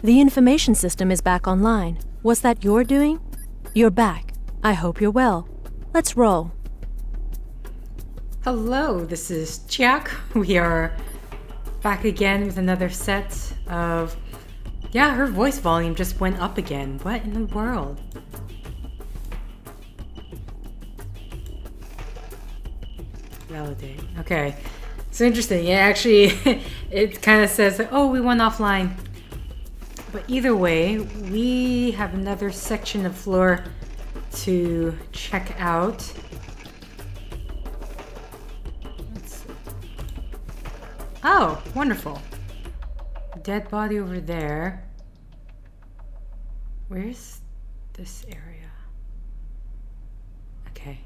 The information system is back online. Was that your doing? You're back. I hope you're well. Let's roll. Hello, this is Chiak. We are back again with another set of... Yeah, her voice volume just went up again. What in the world? Validate. Okay. So interesting. Yeah, actually, it kind of says, oh, we went offline. But either way, we have another section of floor to check out. Let's see. Oh, wonderful. Dead body over there. Where's this area? Okay.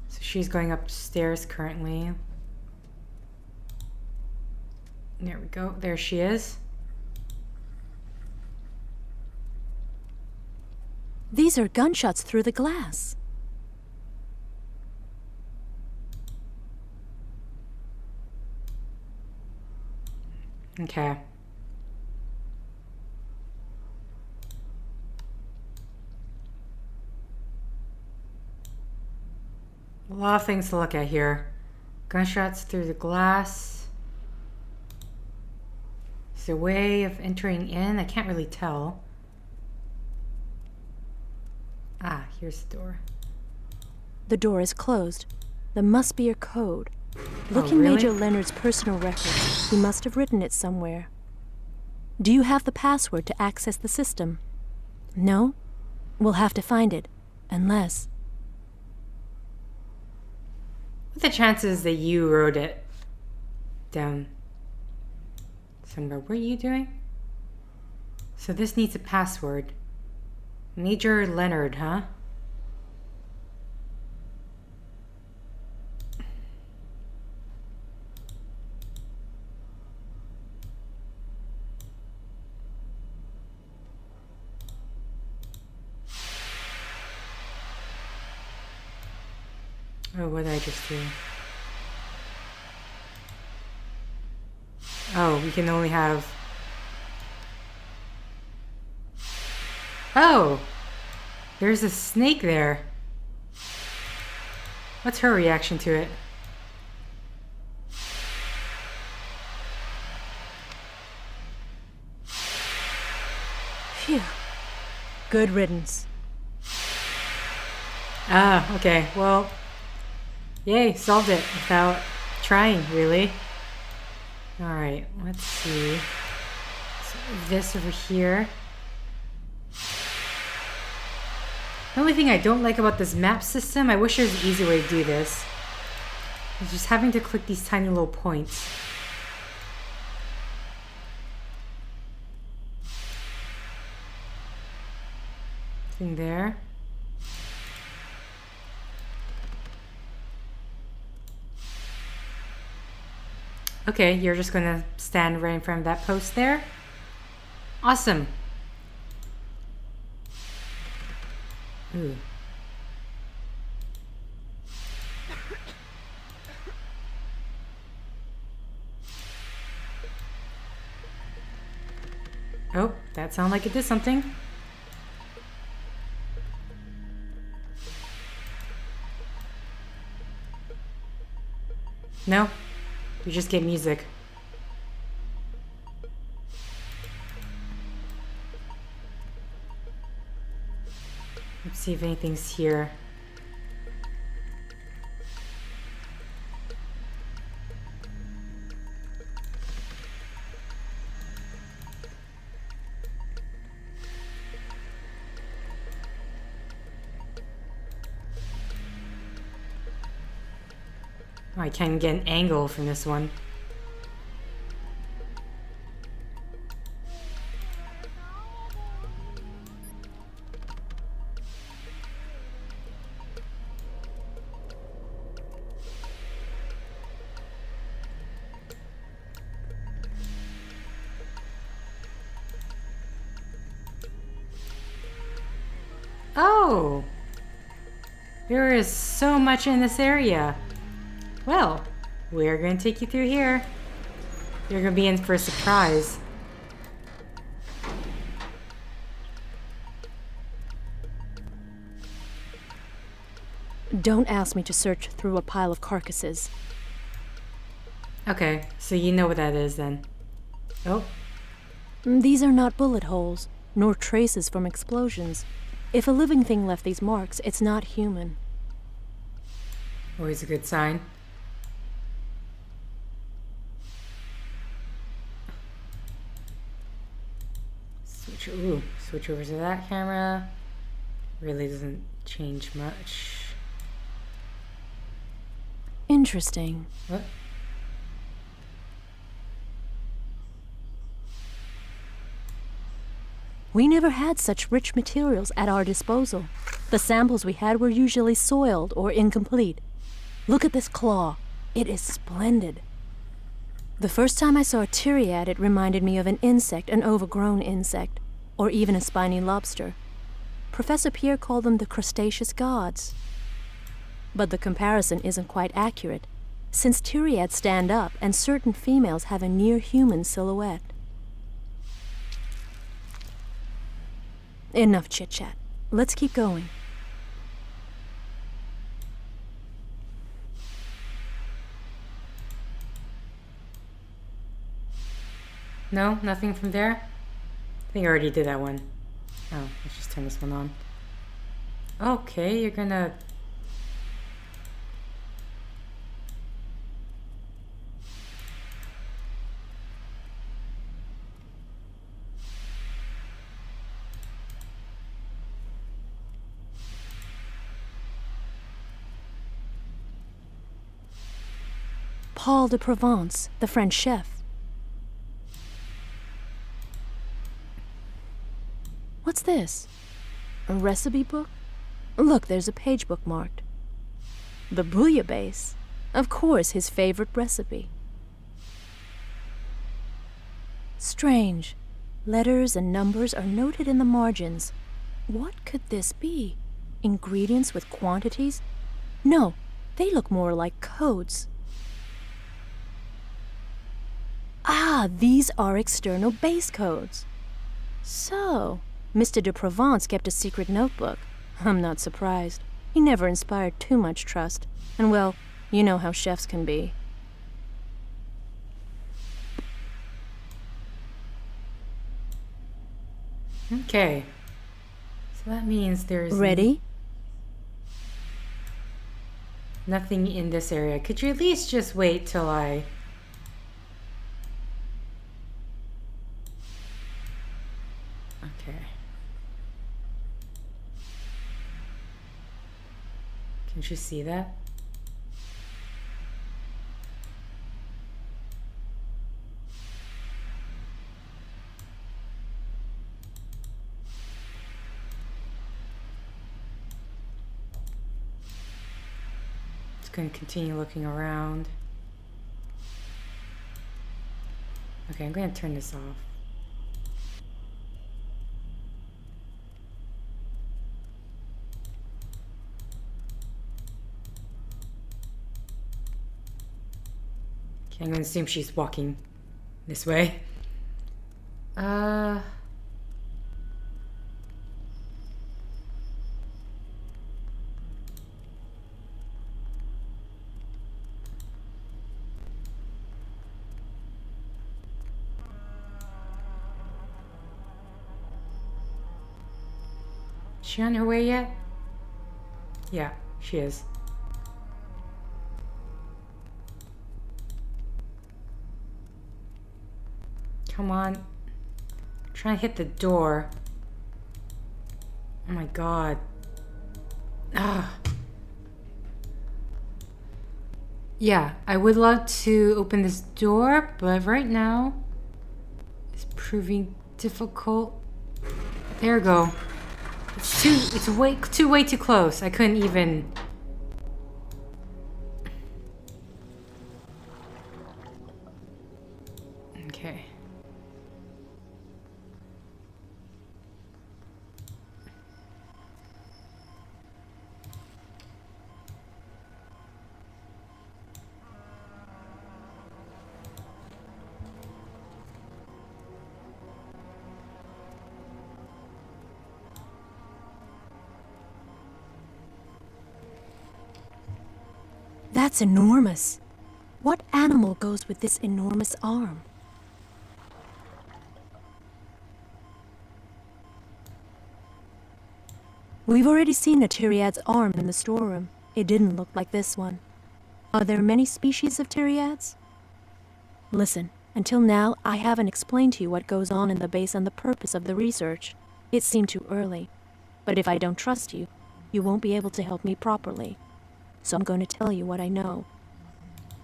So she's going upstairs currently. There we go. There she is. These are gunshots through the glass. Okay. A lot of things to look at here. Gunshots through the glass. Is there a way of entering in? I can't really tell. Ah, here's the door. The door is closed. There must be a code. Look in really? Major Leonard's personal records. He must have written it somewhere. Do you have the password to access the system? No? We'll have to find it. Unless... What are the chances that you wrote it down somewhere? What are you doing? So this needs a password. Major Leonard, huh? Oh, what did I just do? Oh, we can only have... Oh! There's a snake there. What's her reaction to it? Phew. Good riddance. Ah, okay. Well, yay, solved it without trying, really. Alright, let's see. So this over here. The only thing I don't like about this map system, I wish there was an easy way to do this, is just having to click these tiny little points. Thing there. Okay, you're just gonna stand right in front of that post there. Awesome. Ooh. Oh, that sounded like it did something. No, you just get music. Let's see if anything's here. Oh, I can't get an angle from this one. Oh! There is so much in this area. Well, we're going to take you through here. You're going to be in for a surprise. Don't ask me to search through a pile of carcasses. Okay, so you know what that is then. Oh. These are not bullet holes, nor traces from explosions. If a living thing left these marks, it's not human. Always a good sign. Switch over to that camera. Really doesn't change much. Interesting. What? We never had such rich materials at our disposal. The samples we had were usually soiled or incomplete. Look at this claw. It is splendid. The first time I saw a Tyriad, it reminded me of an insect, an overgrown insect, or even a spiny lobster. Professor Pierre called them the crustaceous gods. But the comparison isn't quite accurate, since Tyriads stand up and certain females have a near-human silhouette. Enough chit-chat. Let's keep going. No? Nothing from there? I think I already did that one. Oh, let's just turn this one on. Okay, you're gonna... Paul de Provence, the French chef. What's this? A recipe book? Look, there's a page bookmarked. The bouillabaisse. Of course, his favorite recipe. Strange. Letters and numbers are noted in the margins. What could this be? Ingredients with quantities? No, they look more like codes. Ah, these are external base codes. So, Mr. de Provence kept a secret notebook. I'm not surprised. He never inspired too much trust. And well, you know how chefs can be. Okay. So that means there's... Ready? Nothing in this area. Could you at least just wait till I... Okay. Can't you see that? Just gonna continue looking around. Okay, I'm gonna turn this off. I'm gonna assume she's walking this way. Is she on her way yet? Yeah, she is. Come on. Try and hit the door. Oh my god. Ah. Yeah, I would love to open this door, but right now it's proving difficult. There we go. It's way too close. I couldn't even. Okay. That's enormous. What animal goes with this enormous arm? We've already seen a Tyriad's arm in the storeroom. It didn't look like this one. Are there many species of Tyriads? Listen, until now, I haven't explained to you what goes on in the base and the purpose of the research. It seemed too early. But if I don't trust you, you won't be able to help me properly. So I'm going to tell you what I know.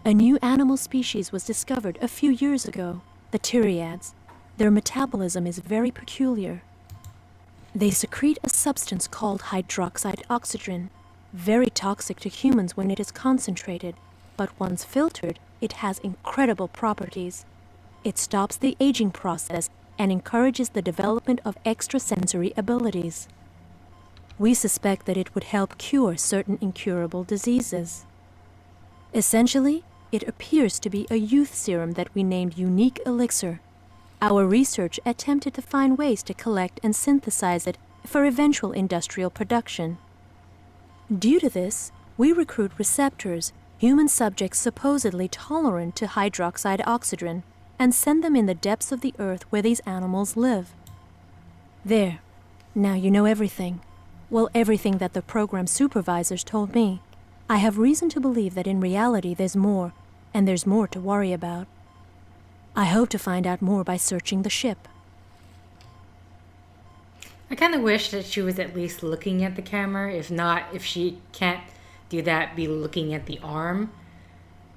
A new animal species was discovered a few years ago, the Tyriads. Their metabolism is very peculiar. They secrete a substance called hydroxide oxygen, very toxic to humans when it is concentrated, but once filtered, it has incredible properties. It stops the aging process and encourages the development of extrasensory abilities. We suspect that it would help cure certain incurable diseases. Essentially, it appears to be a youth serum that we named Unique Elixir. Our research attempted to find ways to collect and synthesize it for eventual industrial production. Due to this, we recruit receptors, human subjects supposedly tolerant to hydroxide oxygen, and send them in the depths of the earth where these animals live. There. Now you know everything. Well, everything that the program supervisors told me. I have reason to believe that in reality there's more, and there's more to worry about. I hope to find out more by searching the ship. I kind of wish that she was at least looking at the camera. If not, if she can't do that, be looking at the arm.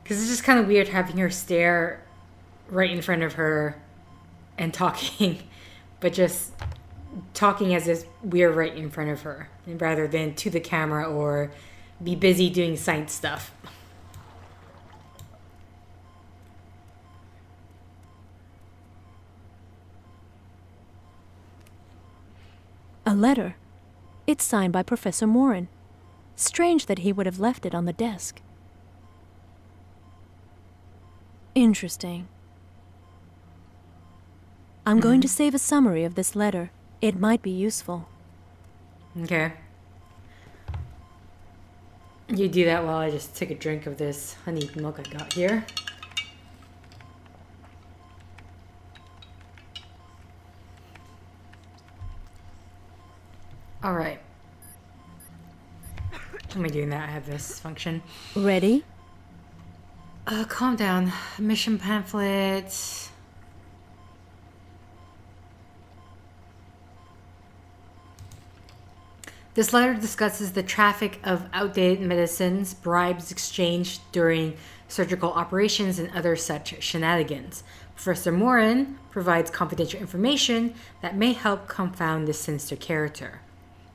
Because it's just kind of weird having her stare right in front of her and talking, but just talking as if we're right in front of her, and rather than to the camera or be busy doing science stuff. A letter. It's signed by Professor Morin. Strange that he would have left it on the desk. Interesting. I'm going to save a summary of this letter. It might be useful. Okay. You do that while I just take a drink of this honeyed milk I got here. All right. How am I doing that? I have this function. Ready? Calm down. Mission pamphlet. This letter discusses the traffic of outdated medicines, bribes exchanged during surgical operations, and other such shenanigans. Professor Morin provides confidential information that may help confound this sinister character.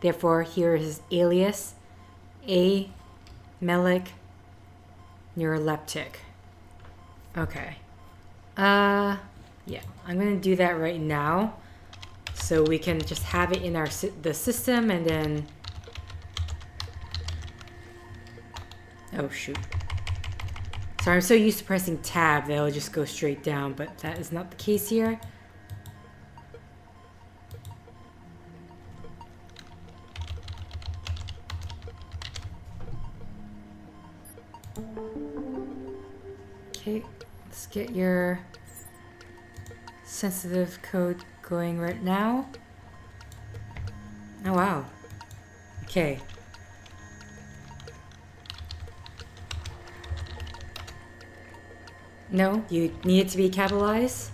Therefore, here is his alias, A. Malik Neuroleptic. Okay. Yeah, I'm gonna do that right now, so we can just have it in the system, and then. Oh shoot! Sorry, I'm so used to pressing tab that it'll just go straight down, but that is not the case here. Okay, let's get your sensitive code going right now. Oh wow. Okay. No, you need it to be capitalized.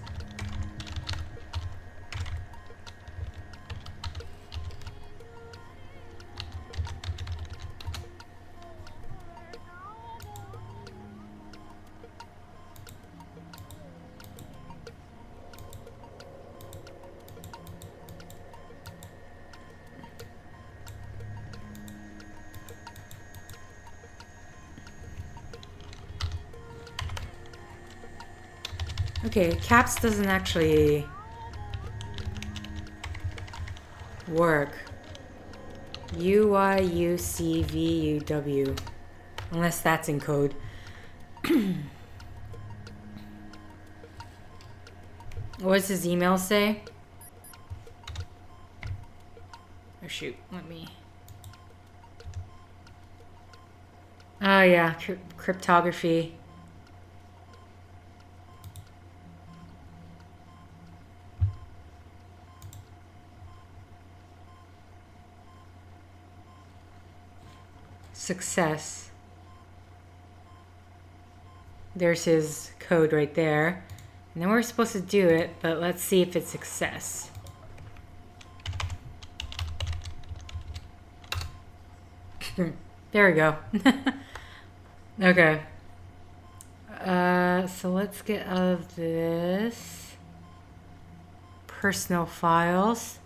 Okay, caps doesn't actually work. UYUCVUW. Unless that's in code. What does his email say? Oh shoot, let me... Oh yeah, cryptography. Success. There's his code right there. And then we're supposed to do it, but let's see if it's success. There we go. Okay. So let's get out of this. Personal files.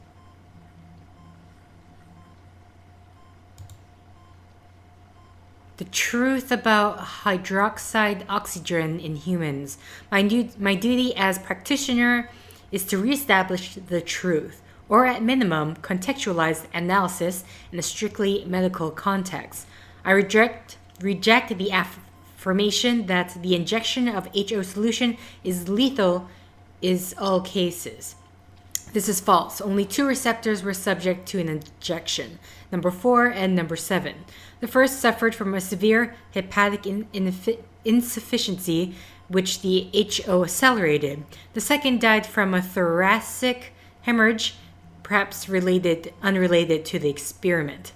The truth about hydroxide oxygen in humans. My duty as practitioner is to reestablish the truth, or at minimum, contextualize analysis in a strictly medical context. I reject the affirmation that the injection of HO solution is lethal in all cases. This is false. Only 2 receptors were subject to an injection, number 4 and number 7. The first suffered from a severe hepatic insufficiency, which the HO accelerated. The second died from a thoracic hemorrhage, perhaps unrelated to the experiment.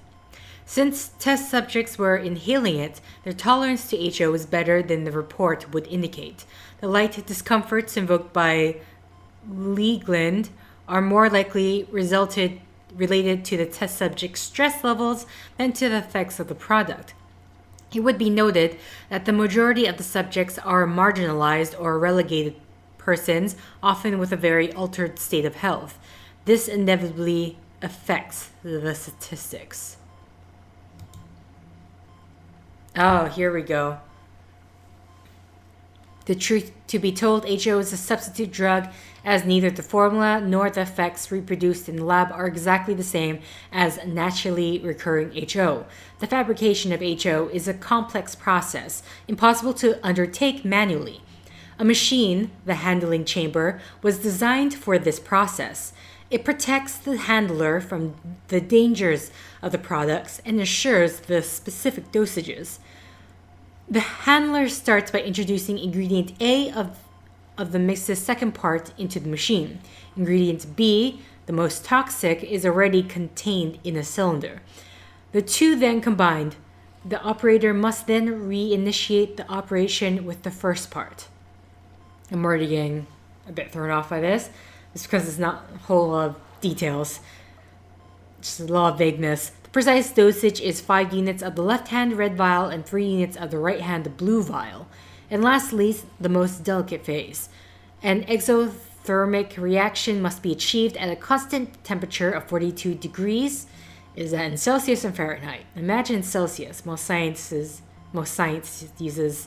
Since test subjects were inhaling it, their tolerance to HO was better than the report would indicate. The light discomforts invoked by Leigland are more likely related to the test subject's stress levels than to the effects of the product. It would be noted that the majority of the subjects are marginalized or relegated persons, often with a very altered state of health. This inevitably affects the statistics. Oh, here we go. The truth to be told, HO is a substitute drug, as neither the formula nor the effects reproduced in the lab are exactly the same as naturally recurring HO. The fabrication of HO is a complex process, impossible to undertake manually. A machine, the handling chamber, was designed for this process. It protects the handler from the dangers of the products and assures the specific dosages. The handler starts by introducing ingredient A of the mix's second part into the machine. Ingredient B, the most toxic, is already contained in a cylinder. The two then combined. The operator must then reinitiate the operation with the first part. I'm already getting a bit thrown off by this. It's because it's not a whole lot of details. Just a lot of vagueness. The precise dosage is 5 units of the left-hand red vial and 3 units of the right-hand blue vial. And lastly, the most delicate phase. An exothermic reaction must be achieved at a constant temperature of 42 degrees. Is that in Celsius and Fahrenheit? Imagine Celsius. Most science uses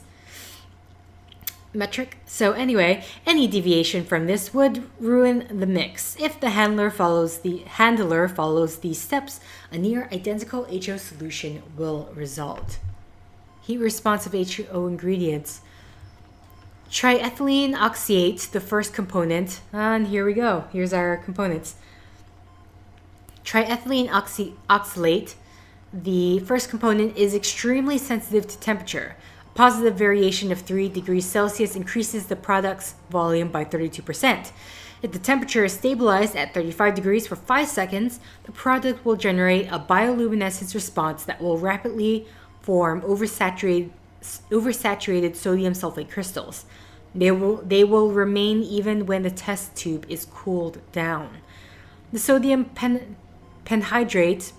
metric. So anyway, any deviation from this would ruin the mix. If the handler follows these steps, a near identical HO solution will result. Heat responsive HO ingredients. Triethylene oxyate, the first component, and here we go. Here's our components. Triethylene oxalate, the first component, is extremely sensitive to temperature. A positive variation of 3 degrees Celsius increases the product's volume by 32%. If the temperature is stabilized at 35 degrees for 5 seconds, the product will generate a bioluminescence response that will rapidly form oversaturated sodium sulfate crystals. They will remain even when the test tube is cooled down. The sodium penhydrate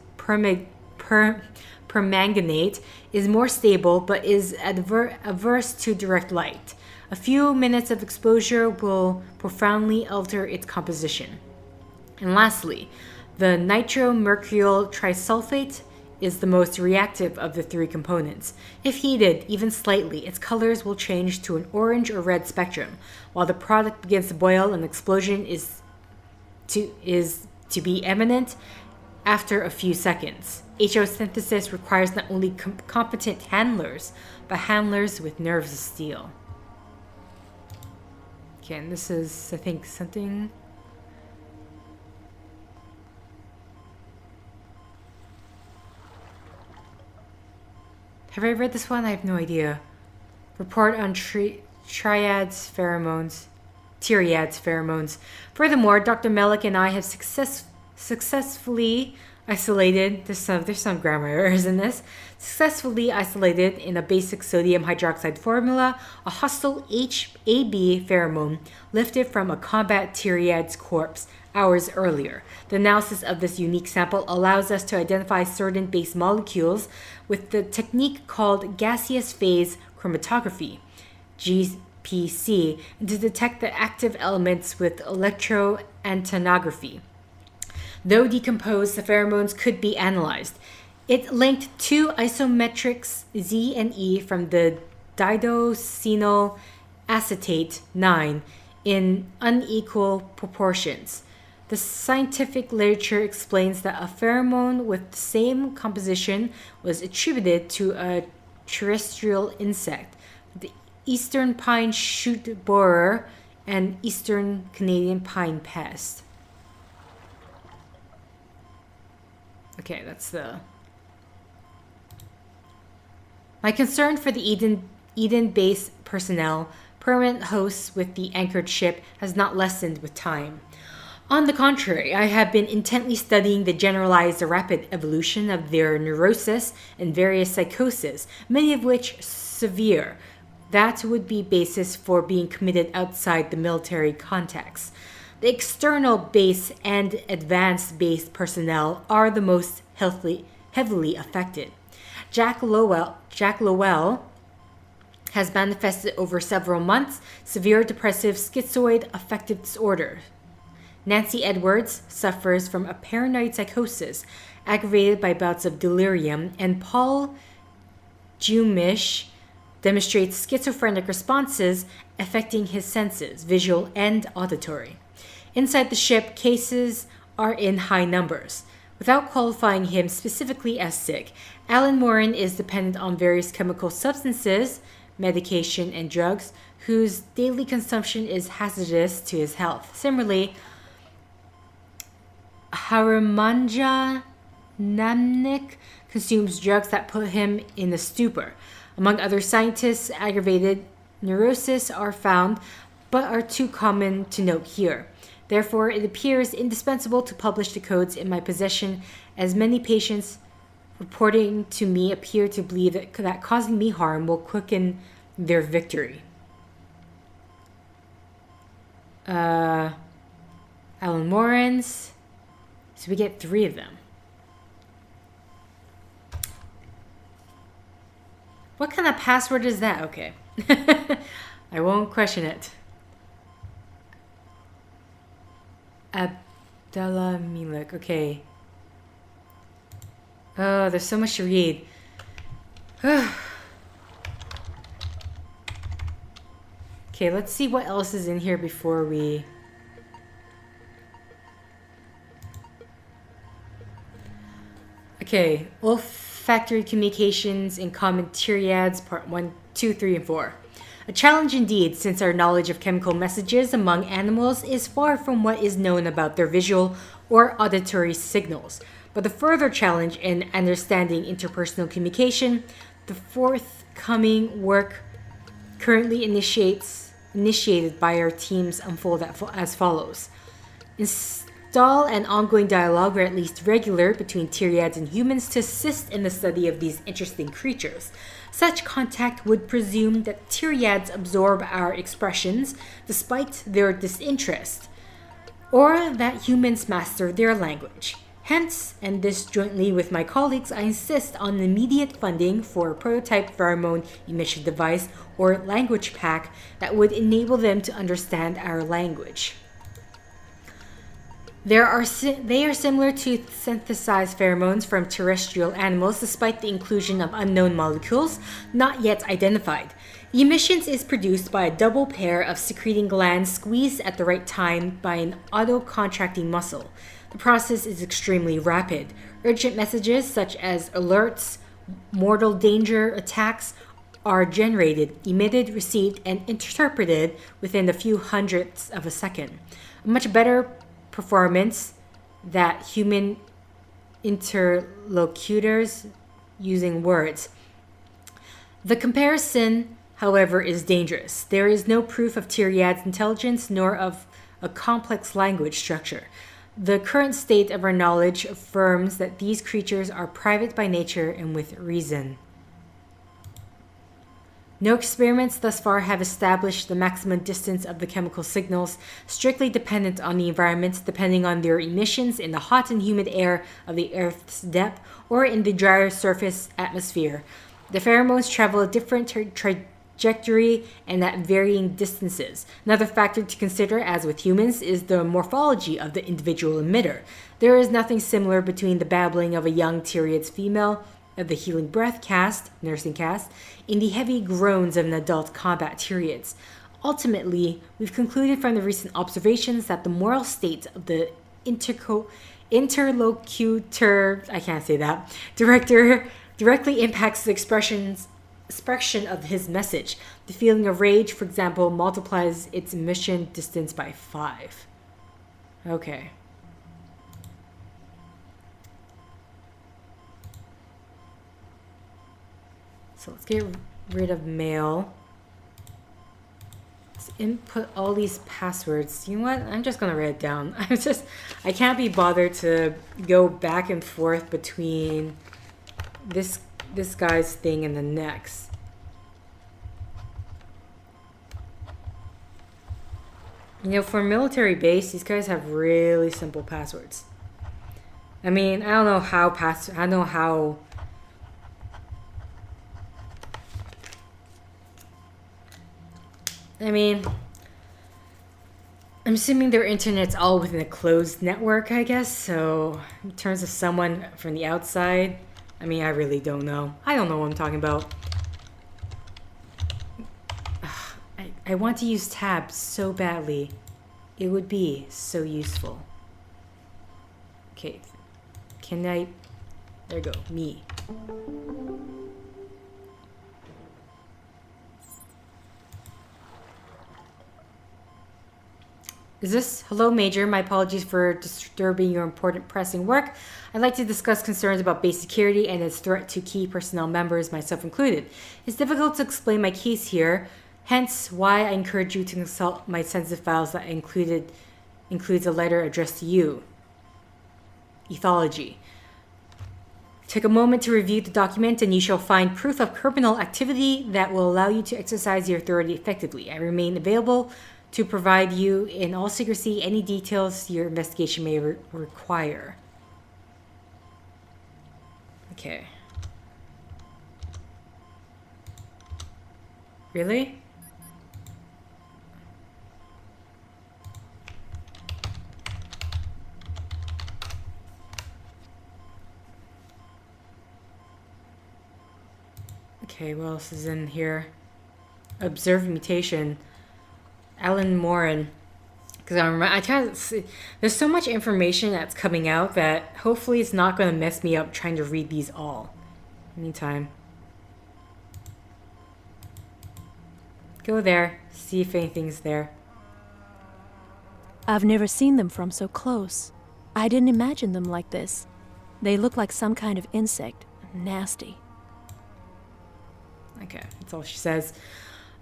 permanganate is more stable but is averse to direct light. A few minutes of exposure will profoundly alter its composition. And lastly, the nitromercurial trisulfate is the most reactive of the 3 components. If heated even slightly, its colors will change to an orange or red spectrum. While the product begins to boil, an explosion is to be imminent after a few seconds. HO synthesis requires not only competent handlers, but handlers with nerves of steel. Okay, and this is, I think, something... Have I read this one? I have no idea. Report on triads pheromones. Tyriad's pheromones. Furthermore, Dr. Malik and I have successfully isolated, there's some grammar errors in this, successfully isolated in a basic sodium hydroxide formula a hostile HAB pheromone lifted from a combat Tyriad's corpse hours earlier. The analysis of this unique sample allows us to identify certain base molecules with the technique called gaseous phase chromatography, GPC, and to detect the active elements with electroantonography. Though decomposed, the pheromones could be analyzed. It linked two isometrics Z and E from the didocenyl acetate 9 in unequal proportions. The scientific literature explains that a pheromone with the same composition was attributed to a terrestrial insect, the eastern pine shoot borer and eastern Canadian pine pest. Okay, that's the... My concern for the Eden base personnel, permanent hosts with the anchored ship, has not lessened with time. On the contrary, I have been intently studying the generalized rapid evolution of their neurosis and various psychoses, many of which severe. That would be basis for being committed outside the military context. The external base and advanced base personnel are the most heavily affected. Jack Lowell has manifested over several months severe depressive schizoid affective disorder. Nancy Edwards suffers from a paranoid psychosis aggravated by bouts of delirium, and Paul Jumish demonstrates schizophrenic responses affecting his senses, visual and auditory. Inside the ship, cases are in high numbers. Without qualifying him specifically as sick, Alan Morin is dependent on various chemical substances, medication, and drugs whose daily consumption is hazardous to his health. Similarly, Haramanja Namnik consumes drugs that put him in a stupor. Among other scientists, aggravated neurosis are found, but are too common to note here. Therefore, it appears indispensable to publish the codes in my possession, as many patients reporting to me appear to believe that causing me harm will quicken their victory. Alan Morin's. So we get 3 of them. What kind of password is that? Okay. I won't question it. Abdullah Malik. Okay. Oh, there's so much to read. Okay, let's see what else is in here before we... Okay, olfactory communications in common Tyriads, part 1, 2, 3, and 4. A challenge indeed, since our knowledge of chemical messages among animals is far from what is known about their visual or auditory signals. But the further challenge in understanding interpersonal communication, the forthcoming work currently initiated by our teams unfold as follows. Install an ongoing dialogue, or at least regular, between Tyriads and humans to assist in the study of these interesting creatures. Such contact would presume that Tyriads absorb our expressions despite their disinterest, or that humans master their language. Hence, and this jointly with my colleagues, I insist on immediate funding for a prototype pheromone emission device or language pack that would enable them to understand our language. They are similar to synthesized pheromones from terrestrial animals, despite the inclusion of unknown molecules not yet identified. The emissions is produced by a double pair of secreting glands squeezed at the right time by an auto-contracting muscle. The process is extremely rapid. Urgent messages such as alerts, mortal danger attacks are generated, emitted, received, and interpreted within a few hundredths of a second. A much better performance that human interlocutors using words. The comparison, however, is dangerous. There is no proof of Tyriad's intelligence nor of a complex language structure. The current state of our knowledge affirms that these creatures are private by nature and with reason. No experiments thus far have established the maximum distance of the chemical signals, strictly dependent on the environment, depending on their emissions in the hot and humid air of the Earth's depth or in the drier surface atmosphere. The pheromones travel a different trajectory and at varying distances. Another factor to consider, as with humans, is the morphology of the individual emitter. There is nothing similar between the babbling of a young Tyriad's female of the healing breath caste, nursing caste, in the heavy groans of an adult combat Tyriads. Ultimately, we've concluded from the recent observations that the moral state of the interlocutor, I can't say that, director directly impacts the expression of his message. The feeling of rage, for example, multiplies its emission distance by 5. Okay. So let's get rid of mail. Let's input all these passwords. You know what? I'm just gonna write it down. I can't be bothered to go back and forth between this guy's thing and the next. You know, for a military base, these guys have really simple passwords. I mean, I don't know how I mean, I'm assuming their internet's all within a closed network, I guess. So, in terms of someone from the outside, I mean, I really don't know. I don't know what I'm talking about. I want to use tab so badly. It would be so useful. Okay. Can I... There you go. Me. Is this? Hello, Major. My apologies for disturbing your important pressing work. I'd like to discuss concerns about base security and its threat to key personnel members, myself included. It's difficult to explain my case here, hence why I encourage you to consult my sensitive files that includes a letter addressed to you. Ethology. Take a moment to review the document and you shall find proof of criminal activity that will allow you to exercise your authority effectively. I remain available to provide you in all secrecy any details your investigation may require. Okay. Really? Okay, what else is in here? Observed mutation. Alan Morin. Because I can't see. There's so much information that's coming out that hopefully it's not going to mess me up trying to read these all. Meantime. Go there. See if anything's there. I've never seen them from so close. I didn't imagine them like this. They look like some kind of insect. Nasty. Okay, that's all she says.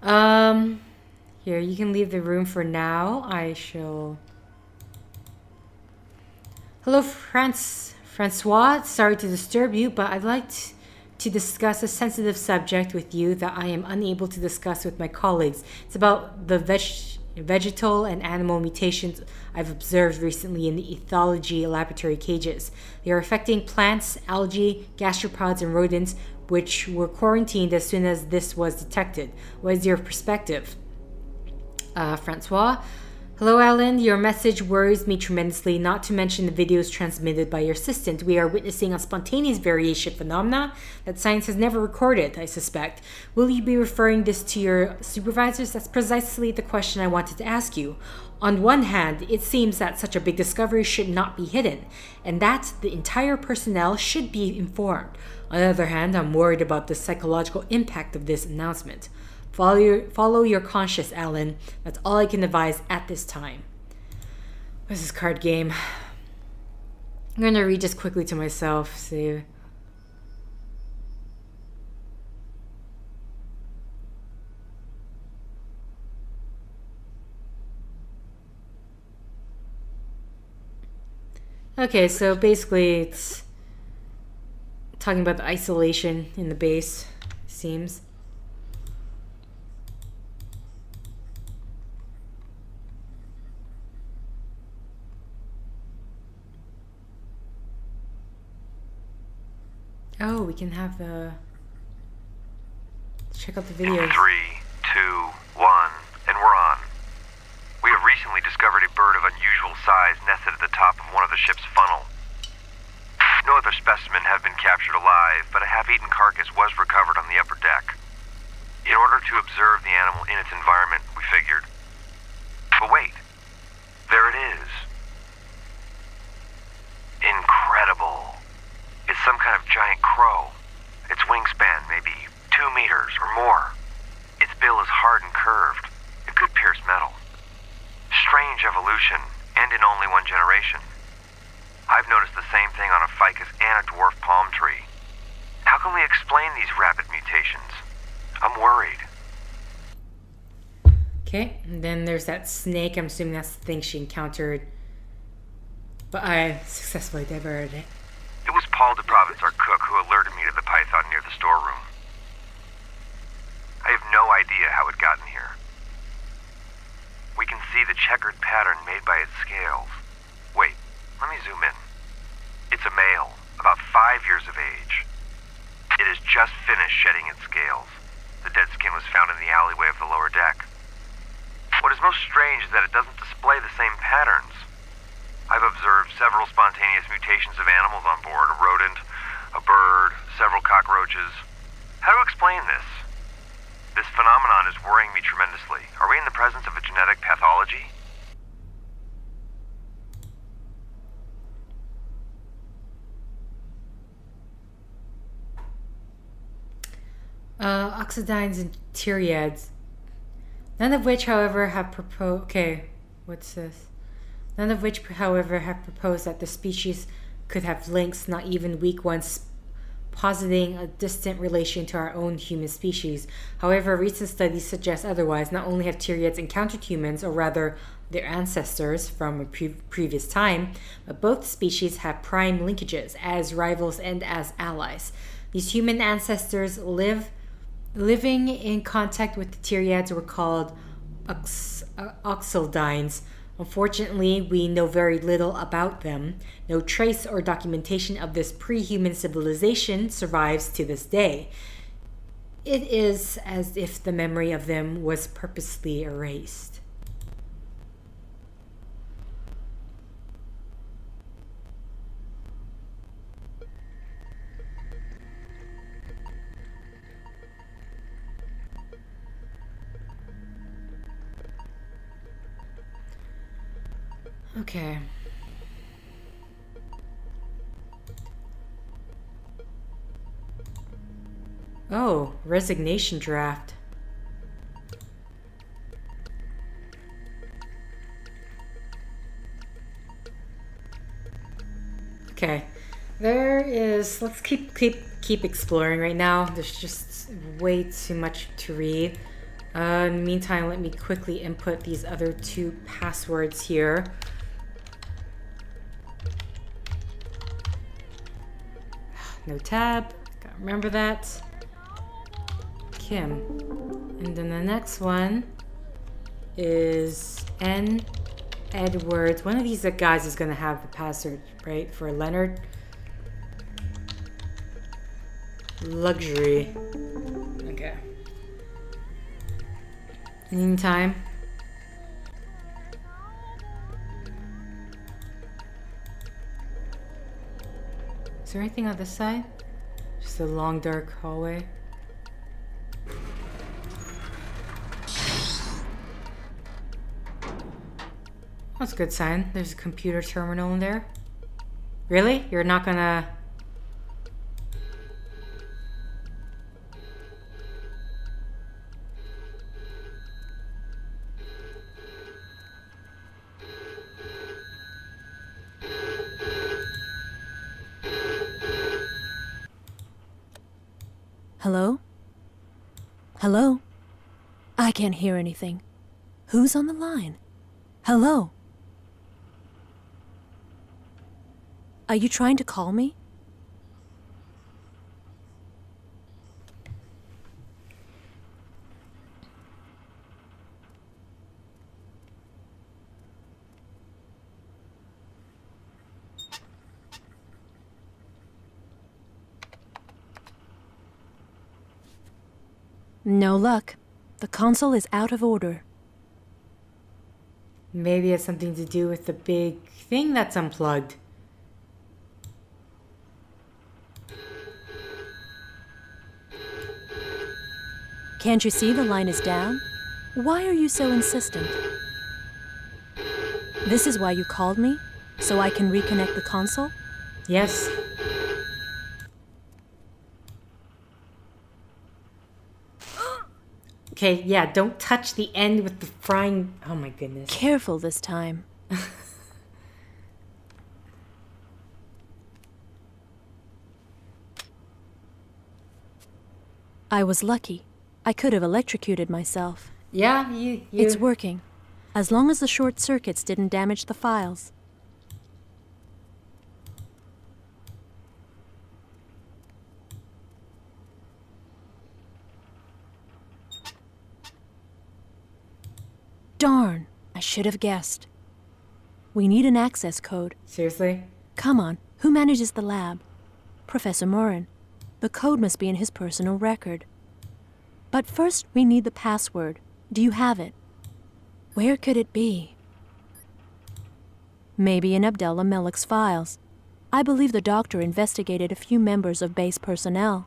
Here, you can leave the room for now. I shall... Hello, Francois. Sorry to disturb you, but I'd like to discuss a sensitive subject with you that I am unable to discuss with my colleagues. It's about the vegetal and animal mutations I've observed recently in the ethology laboratory cages. They are affecting plants, algae, gastropods, and rodents, which were quarantined as soon as this was detected. What is your perspective? Francois. Hello, Alan. Your message worries me tremendously, not to mention the videos transmitted by your assistant. We are witnessing a spontaneous variation phenomena that science has never recorded, I suspect. Will you be referring this to your supervisors? That's precisely the question I wanted to ask you. On one hand, it seems that such a big discovery should not be hidden, and that the entire personnel should be informed. On the other hand, I'm worried about the psychological impact of this announcement. Follow your conscience, Alan. That's all I can advise at this time. What's this card game? I'm going to read just quickly to myself. See. Okay, so basically it's talking about the isolation in the base, it seems. Oh, we can have the... Check out the videos. 3, 2, 1, and we're on. We have recently discovered a bird of unusual size nested at the top of one of the ship's funnel. No other specimen have been captured alive, but a half-eaten carcass was recovered on the upper deck. In order to observe the animal in its environment, we figured. But wait, there it is. Incredible. It's some kind of giant crow. Its wingspan may be 2 meters or more. Its bill is hard and curved. It could pierce metal. Strange evolution, and in only one generation. I've noticed the same thing on a ficus and a dwarf palm tree. How can we explain these rapid mutations? I'm worried. Okay, and then there's that snake. I'm assuming that's the thing she encountered. But I successfully diverted it. It was Paul DeProvence, our cook, who alerted me to the python near the storeroom. I have no idea how it got in here. We can see the checkered pattern made by its scales. Wait, let me zoom in. It's a male, about 5 years of age. It has just finished shedding its scales. The dead skin was found in the alleyway of the lower deck. What is most strange is that it doesn't display the same patterns. I've observed several spontaneous mutations of animals on board, a rodent, a bird, several cockroaches. How to explain this? This phenomenon is worrying me tremendously. Are we in the presence of a genetic pathology? Oxidines and Tyriads. None of which, however, have proposed... Okay, what's this? None of which, however, have proposed that the species could have links, not even weak ones, positing a distant relation to our own human species. However, recent studies suggest otherwise. Not only have Tyriads encountered humans, or rather their ancestors from a previous time, but both species have prime linkages as rivals and as allies. These human ancestors living in contact with the Tyriads were called Oxaldines. Unfortunately, we know very little about them. No trace or documentation of this pre-human civilization survives to this day. It is as if the memory of them was purposely erased. Okay. Oh, resignation draft. Okay. There is, let's keep exploring right now. There's just way too much to read. In the meantime, let me quickly input these other 2 passwords here. No tab. Gotta remember that. Kim. And then the next one is N. Edwards. One of these guys is gonna have the password, right? For Leonard. Luxury. Okay. Meantime. Is there anything on this side? Just a long dark hallway. That's a good sign. There's a computer terminal in there. Really? You're not gonna... Hello? Hello? I can't hear anything. Who's on the line? Hello? Are you trying to call me? No luck. The console is out of order. Maybe it's something to do with the big thing that's unplugged. Can't you see the line is down? Why are you so insistent? This is why you called me? So I can reconnect the console? Yes. Okay, yeah, don't touch the end with the frying... Oh my goodness. Careful this time. I was lucky. I could have electrocuted myself. Yeah, you... It's working. As long as the short circuits didn't damage the files. Darn, I should have guessed. We need an access code. Seriously? Come on, who manages the lab? Professor Morin. The code must be in his personal record. But first, we need the password. Do you have it? Where could it be? Maybe in Abdullah Malik's files. I believe the doctor investigated a few members of base personnel.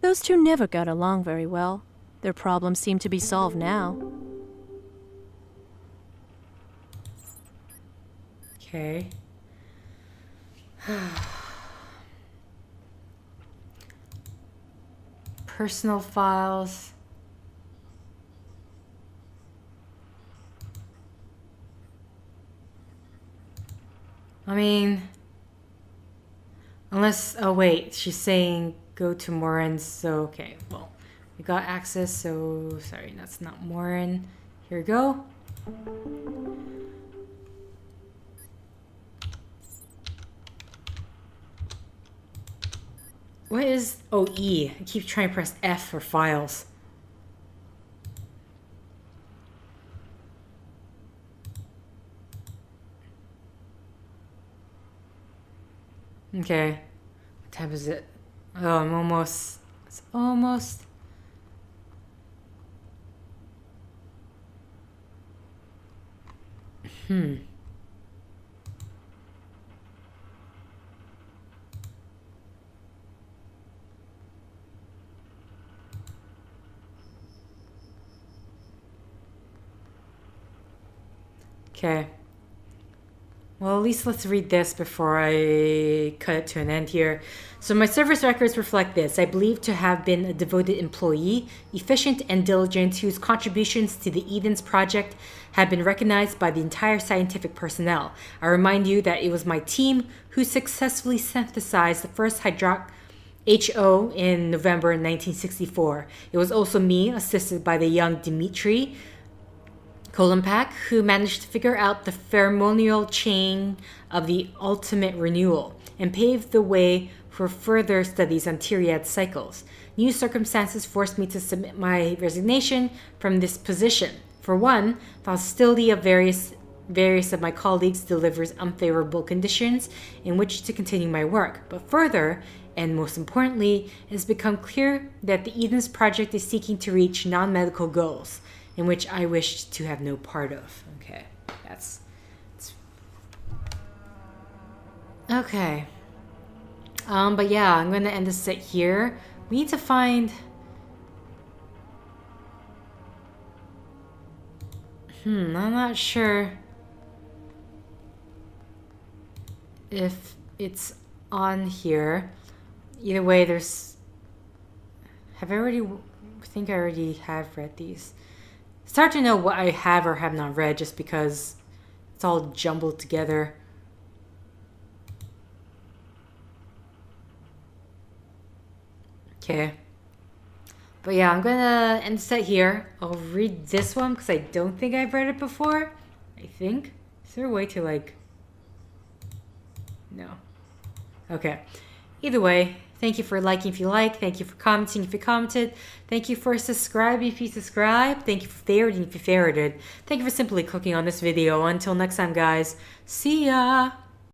Those two never got along very well. Their problems seem to be solved now. Okay. Personal files. I mean, unless, oh wait, she's saying go to Morin, so okay, well, we got access, so, sorry, that's not Morin. Here we go. What is, oh, E. I keep trying to press F for files. Okay. What time is it? Oh, I'm almost, it's almost. Okay. Well, at least let's read this before I cut it to an end here. So my service records reflect this. I believe to have been a devoted employee, efficient and diligent, whose contributions to the Edens project have been recognized by the entire scientific personnel. I remind you that it was my team who successfully synthesized the first HO in November 1964. It was also me, assisted by the young Dmitri Kolempak, who managed to figure out the pheromonial chain of the ultimate renewal and paved the way for further studies on Tyriad cycles. New circumstances forced me to submit my resignation from this position. For one, the hostility of various of my colleagues delivers unfavorable conditions in which to continue my work. But further, and most importantly, it has become clear that the Edens project is seeking to reach non-medical goals, in which I wished to have no part of. Okay, that's okay. But yeah, I'm gonna end this set here. We need to find. I'm not sure if it's on here. Either way, there's. I think I already have read these. It's hard to know what I have or have not read just because it's all jumbled together. Okay. But yeah, I'm gonna end the set here. I'll read this one because I don't think I've read it before. I think. Is there a way to like... No. Okay. Either way, thank you for liking if you like. Thank you for commenting if you commented. Thank you for subscribing if you subscribed. Thank you for favoriting if you favorited. Thank you for simply clicking on this video. Until next time, guys. See ya!